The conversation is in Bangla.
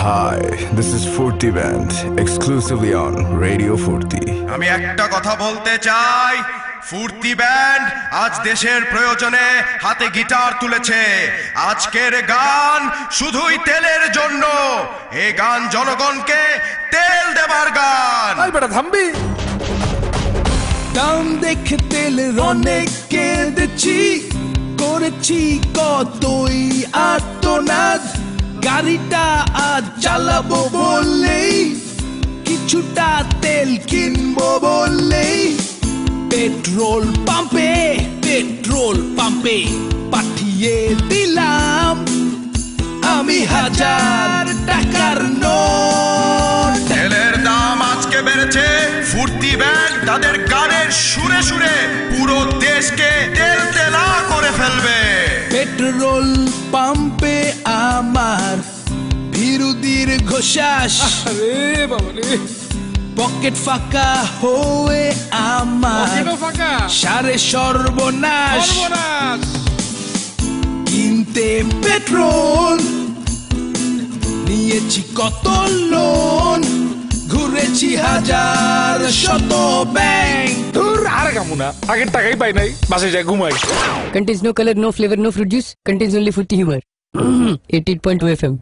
Hi, this is Furti Band, exclusively on Radio Furti. আমি একটা কথা বলতে চাই, ফুর্তি ব্যান্ড আজ দেশের প্রয়োজনে হাতে গিটার তুলেছে। আজকের গান শুধুই তেলের জন্য, এই গান জনগণকে তেল দেবার গান। আই বেটা থামবি। দাম দেখে তেলের অনেক কেঁদেছি, করেছি কতই আর্তনাদ। গাড়িটা আজ চালাবো বললেই, কিছুটা তেল কিনবো বললেই, পেট্রোল পাম্পে পাঠিয়ে দিলাম আমি 1000 টাকার নোট। তেলের দাম আজকে বেড়েছে, ফুর্তি ব্যান্ড তাদের গানের সুরে সুরে পুরো দেশকে তেল তেলা করে ফেলবে। পেট্রোল পাম্পে আমার ভীরু দীর্ঘশ্বাস, আরে বাবা রে, পকেট ফাঁকা হয়ে আমার পকেটও ফাঁকা, সারে সর্বনাশ। সর্বনাশ। কিনতে পেট্রোল নিয়েছি কত লোন, ঘুরেছি 1000 শত ব্যাংক। ধুর, আর কামু না, আগের টাকাই পাই নাই, বাসে যাই ঘুমাই। Contains no color, no flavor, no fruit juice. Contains only fruity humor. 88.2 FM.